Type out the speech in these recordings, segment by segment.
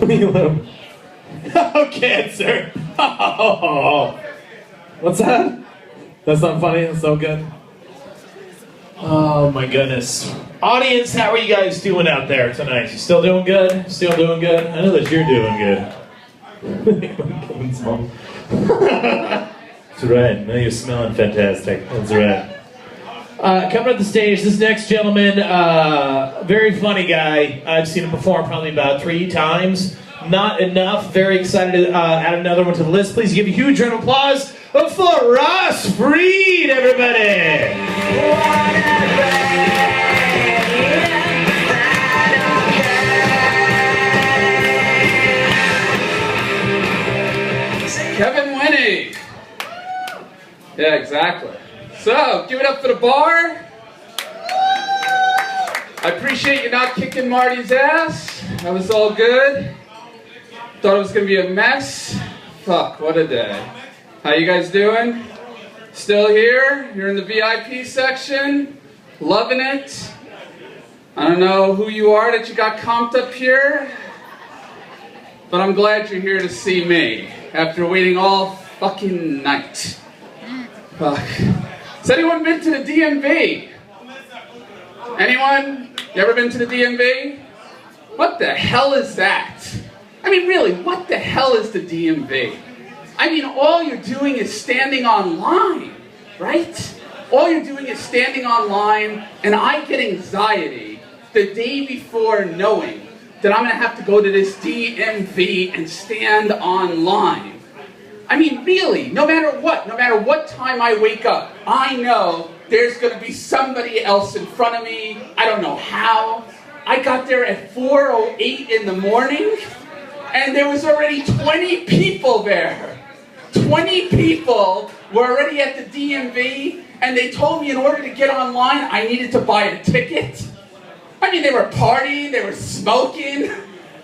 Oh, cancer. Oh. What's that? That's not funny. That's so good. Oh my goodness. Audience, how are you guys doing out there tonight? You still doing good? Still doing good? I know that you're doing good. Kevin's mom. That's right. Now you're smelling fantastic. That's right. Coming up the stage, this next gentleman, very funny guy. I've seen him perform probably about 3 times. Not enough. Very excited to add another one to the list. Please give a huge round of applause for Ross Freed, everybody. Kevin Winnie. Yeah, exactly. So, give it up for the bar. I appreciate you not kicking Marty's ass. That was all good. Thought it was going to be a mess. Fuck, what a day. How you guys doing? Still here? You're in the VIP section? Loving it? I don't know who you are that you got comped up here, but I'm glad you're here to see me after waiting all fucking night. Fuck. Has anyone been to the DMV? Anyone? You ever been to the DMV? What the hell is that? I mean, really, what the hell is the DMV? I mean, all you're doing is standing online, right? All you're doing is standing online, and I get anxiety the day before knowing that I'm going to have to go to this DMV and stand online. I mean, really, no matter what time I wake up, I know there's going to be somebody else in front of me. I don't know how. I got there at 4:08 in the morning, and there was already 20 people there. 20 people were already at the DMV, and they told me in order to get online, I needed to buy a ticket. I mean, they were partying, they were smoking.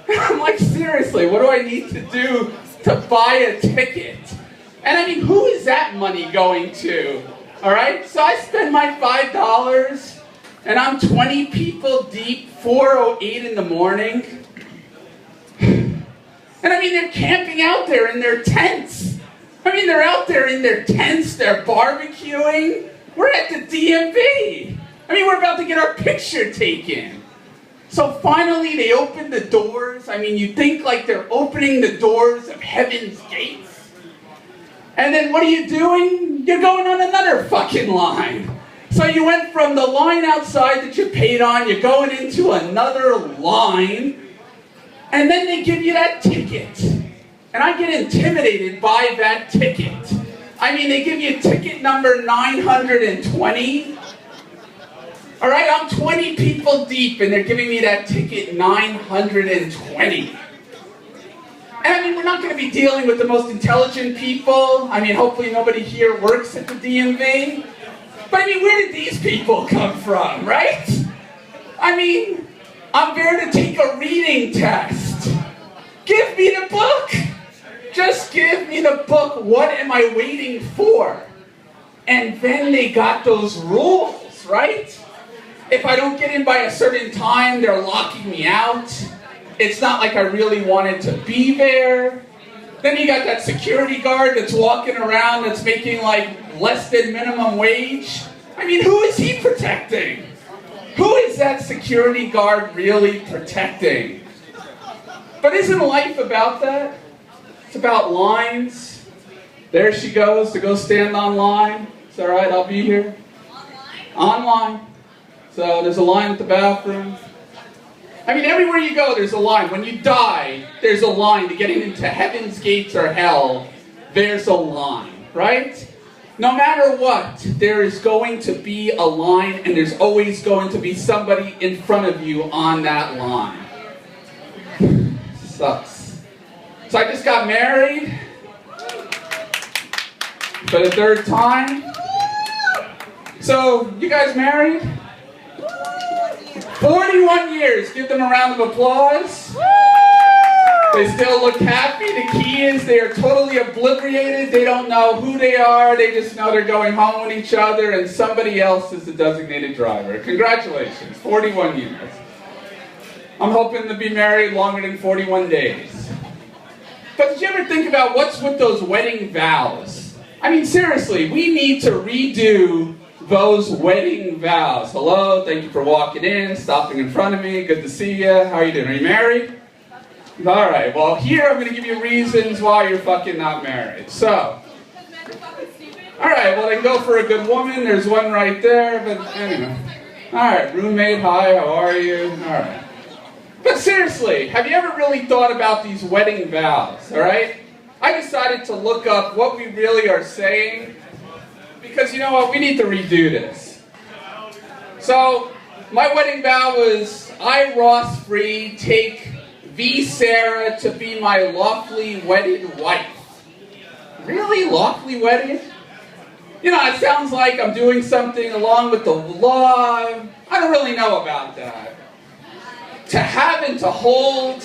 I'm like, seriously, what do I need to do to buy a ticket? And I mean, who is that money going to? All right, so I spend my $5, and I'm 20 people deep, 4:08 in the morning. And I mean, they're camping out there in their tents. I mean, they're out there in their tents, they're barbecuing. We're at the DMV. I mean, we're about to get our picture taken. So finally, they open the doors. I mean, you think like they're opening the doors of heaven's gates. And then what are you doing? You're going on another fucking line. So you went from the line outside that you paid on, you're going into another line, and then they give you that ticket. And I get intimidated by that ticket. I mean, they give you ticket number 920. All right, I'm 20 people deep, and they're giving me that ticket 920. And I mean, we're not going to be dealing with the most intelligent people. I mean, hopefully nobody here works at the DMV. But I mean, where did these people come from, right? I mean, I'm there to take a reading test. Give me the book. Just give me the book. What am I waiting for? And then they got those rules, right? If I don't get in by a certain time, they're locking me out. It's not like I really wanted to be there. Then you got that security guard that's walking around that's making like less than minimum wage. I mean, who is he protecting? Who is that security guard really protecting? But isn't life about that? It's about lines. There she goes to go stand online. It's all right, I'll be here. Online. So there's a line at the bathroom. I mean, everywhere you go, there's a line. When you die, there's a line to getting into heaven's gates or hell. There's a line, right? No matter what, there is going to be a line, and there's always going to be somebody in front of you on that line. Sucks. So I just got married for the 3rd time. So, you guys married? 41 years. Give them a round of applause. They still look happy. The key is they are totally obliterated. They don't know who they are. They just know they're going home with each other and somebody else is the designated driver. Congratulations. 41 years. I'm hoping to be married longer than 41 days. But did you ever think about what's with those wedding vows? I mean, seriously, we need to redo those wedding vows. Hello, thank you for walking in, stopping in front of me. Good to see you. How are you doing? Are you married? All right, well, here I'm going to give you reasons why you're fucking not married. So, all right, well, then go for a good woman. There's one right there, but anyway. All right, roommate, hi, how are you? All right. But seriously, have you ever really thought about these wedding vows, all right? I decided to look up what we really are saying, because you know what, we need to redo this. So, my wedding vow was, I, Ross Free, take V. Sarah to be my lawfully wedded wife. Really? Lawfully wedded? You know, it sounds like I'm doing something along with the law. I don't really know about that. To have and to hold,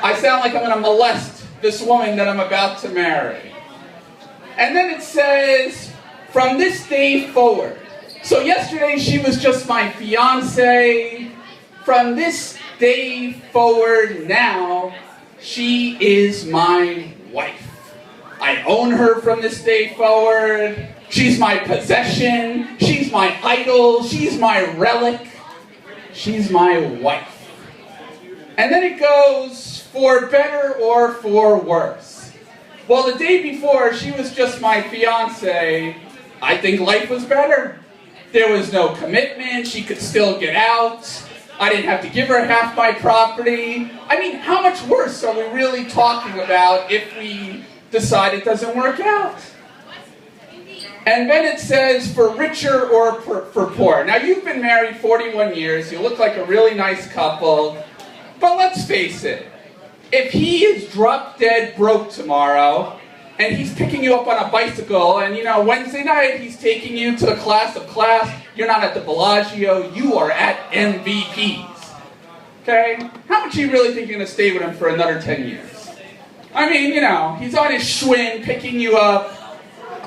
I sound like I'm going to molest this woman that I'm about to marry. And then it says, from this day forward. So yesterday she was just my fiance. From this day forward now, she is my wife. I own her from this day forward. She's my possession. She's my idol. She's my relic. She's my wife. And then it goes, for better or for worse. Well, the day before, she was just my fiance. I think life was better. There was no commitment. She could still get out. I didn't have to give her half my property. I mean, how much worse are we really talking about if we decide it doesn't work out? And then it says, for richer or for poor. Now, you've been married 41 years. You look like a really nice couple. But let's face it. If he is drop dead broke tomorrow, and he's picking you up on a bicycle, and you know, Wednesday night he's taking you to the class of class, you're not at the Bellagio, you are at MVP's. Okay? How much do you really think you're going to stay with him for another 10 years? I mean, you know, he's on his Schwinn picking you up.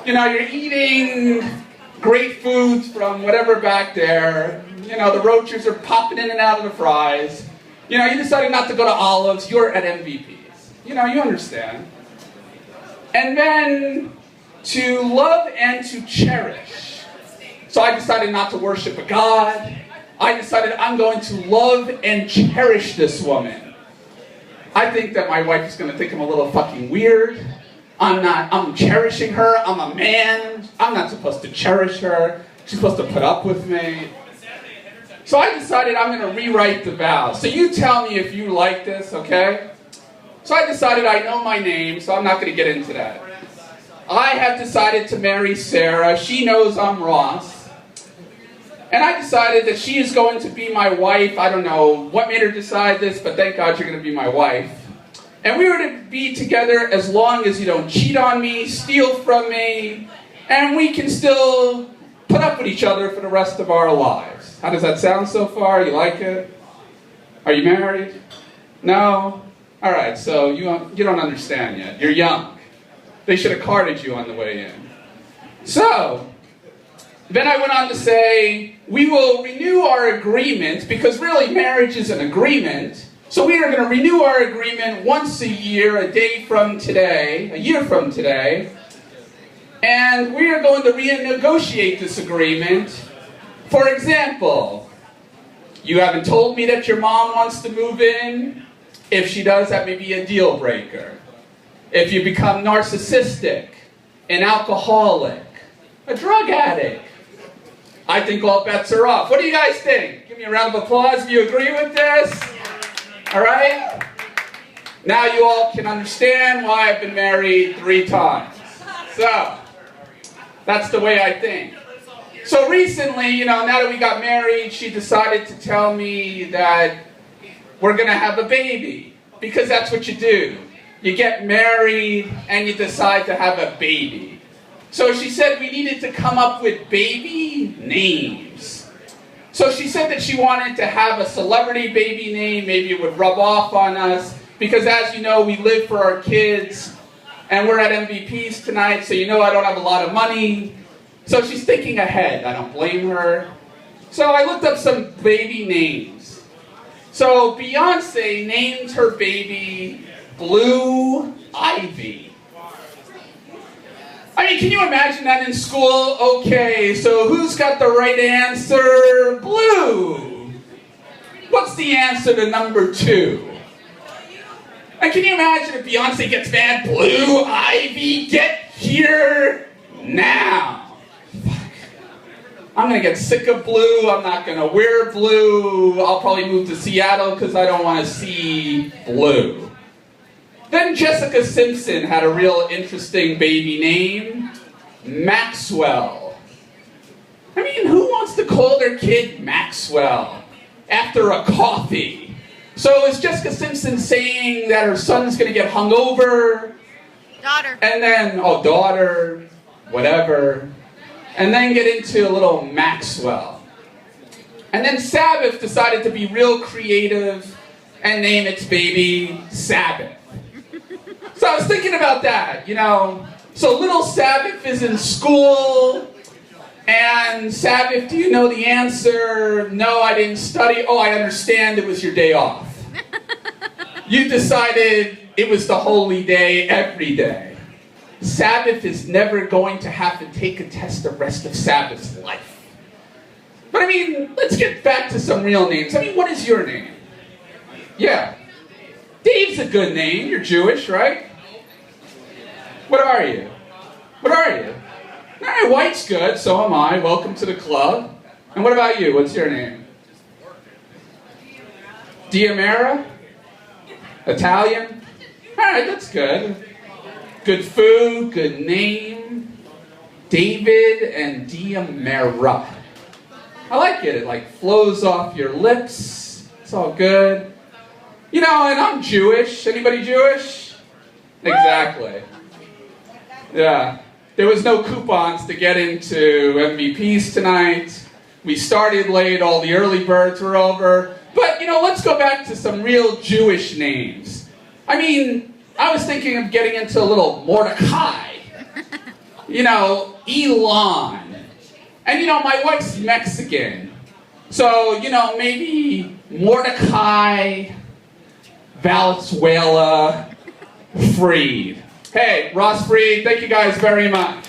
You know, you're eating great foods from whatever back there. You know, the roaches are popping in and out of the fries. You know, you decided not to go to Olives, you're at MVP's. You know, you understand. And then, to love and to cherish. So I decided not to worship a god. I decided I'm going to love and cherish this woman. I think that my wife is going to think I'm a little fucking weird. I'm cherishing her. I'm a man. I'm not supposed to cherish her. She's supposed to put up with me. So I decided I'm going to rewrite the vows. So you tell me if you like this, okay? So I decided I know my name, so I'm not going to get into that. I have decided to marry Sarah. She knows I'm Ross. And I decided that she is going to be my wife. I don't know what made her decide this, but thank God you're going to be my wife. And we were to be together as long as you don't cheat on me, steal from me, and we can still put up with each other for the rest of our lives. How does that sound so far? You like it? Are you married? No? All right, so you don't understand yet. You're young. They should have carded you on the way in. So, then I went on to say, we will renew our agreement, because really marriage is an agreement. So we are going to renew our agreement once a year, a day from today, a year from today. And we are going to renegotiate this agreement. For example, you haven't told me that your mom wants to move in. If she does, that may be a deal breaker. If you become narcissistic, an alcoholic, a drug addict, I think all bets are off. What do you guys think? Give me a round of applause if you agree with this. All right? Now you all can understand why I've been married 3 times. So, that's the way I think. So recently, you know, now that we got married, she decided to tell me that we're going to have a baby. Because that's what you do. You get married and you decide to have a baby. So she said we needed to come up with baby names. So she said that she wanted to have a celebrity baby name. Maybe it would rub off on us. Because as you know, we live for our kids. And we're at MVP's tonight, so you know I don't have a lot of money. So she's thinking ahead. I don't blame her. So I looked up some baby names. So Beyonce named her baby Blue Ivy. I mean, can you imagine that in school? Okay, so who's got the right answer? Blue. What's the answer to number 2? And can you imagine if Beyonce gets mad? Blue Ivy, get here now. Fuck. I'm gonna get sick of blue. I'm not gonna wear blue. I'll probably move to Seattle because I don't want to see blue. Then Jessica Simpson had a real interesting baby name, Maxwell. I mean, who wants to call their kid Maxwell after a coffee? So is Jessica Simpson saying that her son's going to get hungover? Daughter. And then, daughter, whatever. And then get into a little Maxwell. And then Sabbath decided to be real creative and name its baby Sabbath. So I was thinking about that, So little Sabbath is in school. And Sabbath, do you know the answer? No, I didn't study. Oh, I understand, it was your day off. You decided it was the holy day every day. Sabbath is never going to have to take a test the rest of Sabbath's life. But I mean, let's get back to some real names. I mean, what is your name? Yeah. Dave's a good name. You're Jewish, right? What are you? What are you? All right, white's good, so am I. Welcome to the club. And what about you? What's your name? Diamera? Italian? All right, that's good. Good food, good name. David and Diamera. I like it. It flows off your lips. It's all good. And I'm Jewish. Anybody Jewish? Exactly. Yeah. There was no coupons to get into MVPs tonight. We started late, all the early birds were over. But, let's go back to some real Jewish names. I mean, I was thinking of getting into a little Mordecai. Elon. And, my wife's Mexican. So, maybe Mordecai, Valenzuela, Freed. Hey, Ross Freed, thank you guys very much.